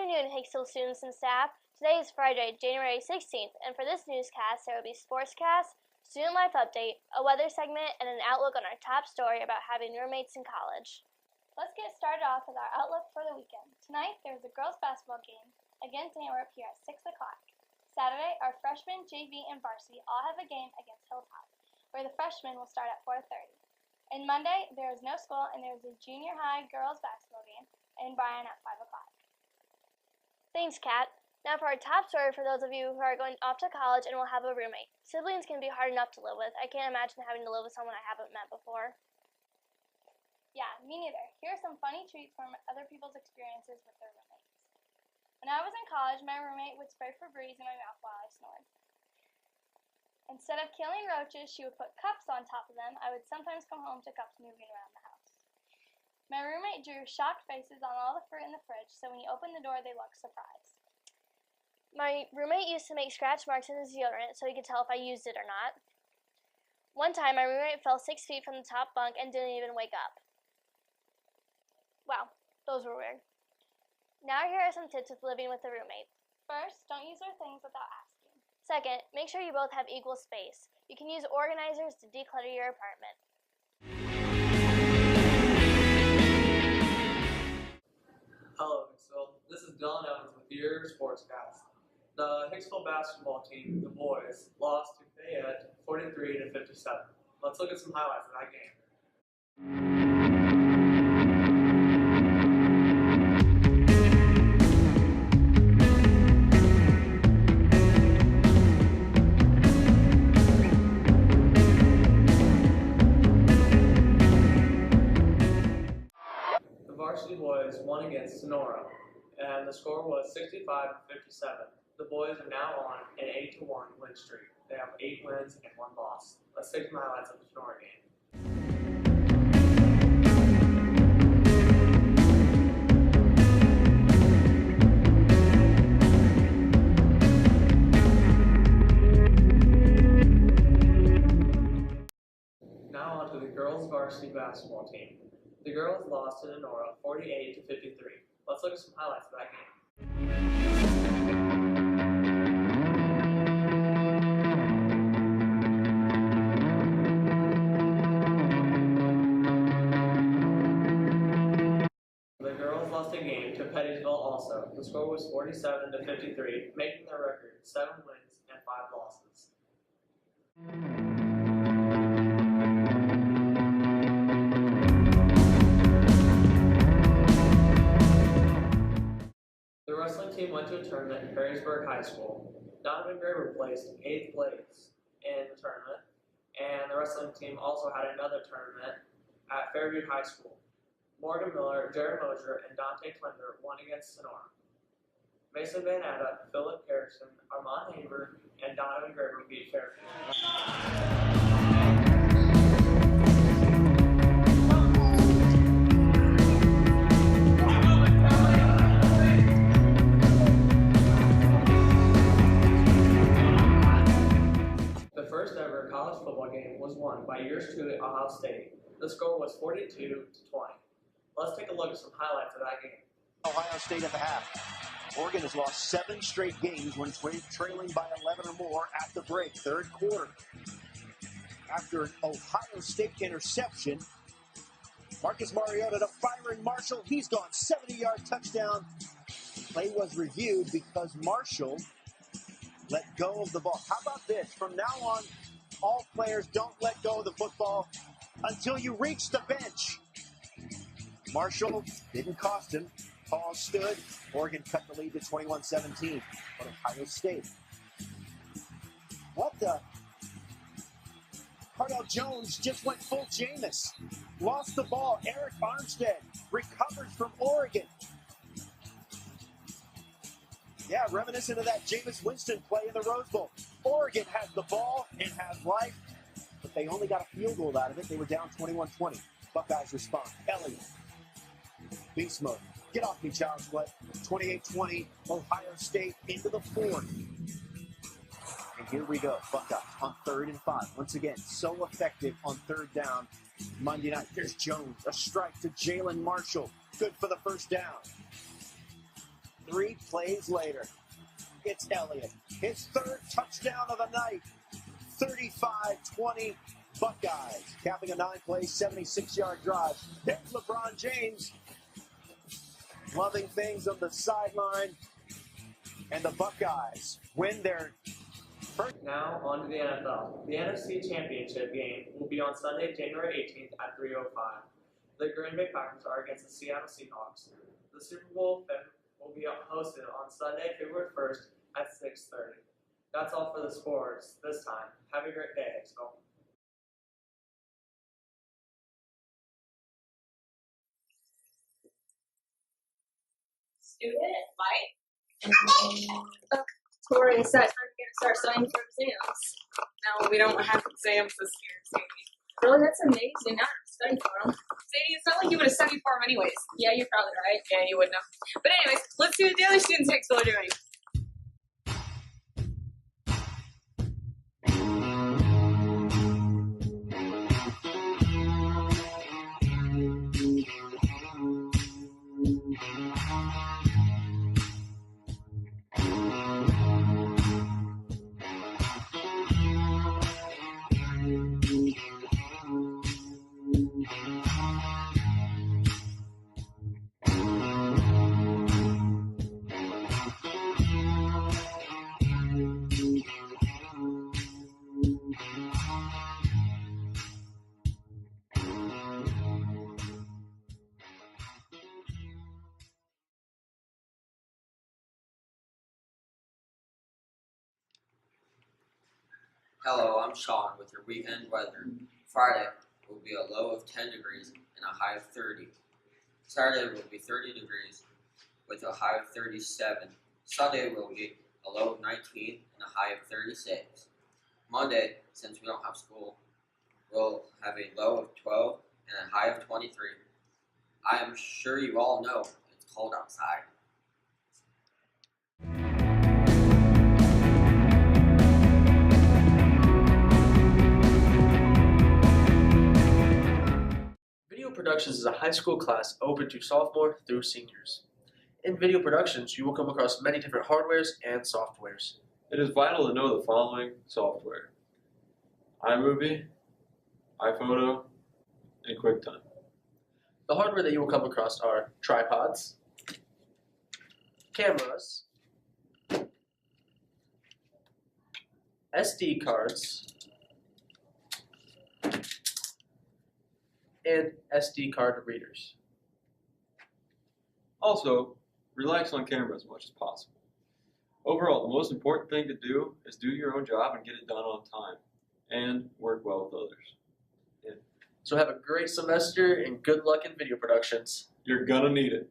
afternoon, Hicksville students and staff. Today is Friday, January 16th, and for this newscast, there will be sportscast, student life update, a weather segment, and an outlook on our top story about having roommates in college. Let's get started off with our outlook for the weekend. Tonight, there's a girls' basketball game against Antwerp here at 6 o'clock. Saturday, our freshmen, JV, and varsity all have a game against Hilltop, where the freshmen will start at 4:30. And Monday, there is no school, and there is a junior high girls' basketball game in Bryan at 5 o'clock. Thanks, Kat. Now for our top story for those of you who are going off to college and will have a roommate. Siblings can be hard enough to live with. I can't imagine having to live with someone I haven't met before. Yeah, me neither. Here are some funny treats from other people's experiences with their roommates. When I was in college, my roommate would spray Febreze in my mouth while I snored. Instead of killing roaches, she would put cups on top of them. I would sometimes come home to cups moving around the house. My roommate drew shocked faces on all the fruit in the fridge, so when he opened the door, they looked surprised. My roommate used to make scratch marks in his deodorant so he could tell if I used it or not. One time, my roommate fell 6 feet from the top bunk and didn't even wake up. Wow, those were weird. Now here are some tips with living with a roommate. First, don't use their things without asking. Second, make sure you both have equal space. You can use organizers to declutter your apartment. Hello, Hicksville. This is Dylan Evans with your Sportscast. The Hicksville basketball team, the boys, lost to Fayette 43-57. Let's look at some highlights of that game. The varsity boys won against Sonora, and the score was 65-57. The boys are now on an 8-1 win streak. They have 8 wins and 1 loss. Let's take some highlights of the Sonora game. Now on to the girls varsity basketball team. The girls lost to Sonora 48-53. Let's look at some highlights of that game. The girls lost a game to Pettysville also. The score was 47-53, making their record 7 wins and 5 losses. The wrestling team went to a tournament in Perrysburg High School. Donovan Graber placed 8th place in the tournament, and the wrestling team also had another tournament at Fairview High School. Morgan Miller, Jared Mosier, and Dante Klender won against Sonora. Mason Van Atta, Philip Harrison, Armand Haber, and Donovan Graber beat Fairview. The first ever college football game was won by yours truly, Ohio State. The score was 42-20. Let's take a look at some highlights of that game. Ohio State at the half. Oregon has lost 7 straight games when trailing by 11 or more at the break, third quarter. After an Ohio State interception, Marcus Mariota to firing Marshall. He's gone 70-yard touchdown. Play was reviewed because Marshall let go of the ball. How about this? From now on, all players don't let go of the football until you reach the bench. Marshall didn't cost him. Paul stood. Oregon cut the lead to 21-17. But Ohio State. What the? Cardell Jones just went full Jameis. Lost the ball. Eric Armstead recovers from Oregon. Yeah, reminiscent of that Jameis Winston play in the Rose Bowl. Oregon has the ball and has life, but they only got a field goal out of it. They were down 21-20. Buckeyes respond. Elliott. Beast mode. Get off me, child sweat. 28-20. Ohio State into the fourth. And here we go. Buckeyes on 3rd and 5. Once again, so effective on 3rd down. Monday night. Here's Jones. A strike to Jalen Marshall. Good for the first down. 3 plays later. It's Elliott. His third touchdown of the night. 35-20 Buckeyes. Capping a 9-play, 76-yard drive. There's LeBron James. Loving things on the sideline. And the Buckeyes win their first. Now on to the NFL. The NFC Championship game will be on Sunday, January 18th at 3:05. The Green Bay Packers are against the Seattle Seahawks. The Super Bowl will be hosted on Sunday, February 1st at 6:30. That's all for the sports this time. Have a great day, Expo. Student life. Tori, it's that time to start studying for exams. No, we don't have exams this year, Sadie. Really, that's amazing. I don't study for them. Sadie, it's not like you would have studied for them anyways. Yeah, you're probably right. Yeah, you wouldn't have. But anyways, let's see what the other students at Expo are doing. Hello, I'm Sean with your weekend weather. Friday will be a low of 10 degrees and a high of 30. Saturday will be 30 degrees with a high of 37. Sunday will be a low of 19 and a high of 36. Monday, since we don't have school, we'll have a low of 12 and a high of 23. I am sure you all know it's cold outside. Video Productions is a high school class open to sophomore through seniors. In Video Productions, you will come across many different hardwares and softwares. It is vital to know the following software: iMovie, iPhoto, and QuickTime. The hardware that you will come across are tripods, cameras, SD cards, and SD card readers. Also, relax on camera as much as possible. Overall, the most important thing to do is do your own job and get it done on time, and work well with others. So have a great semester and good luck in Video Productions. You're gonna need it.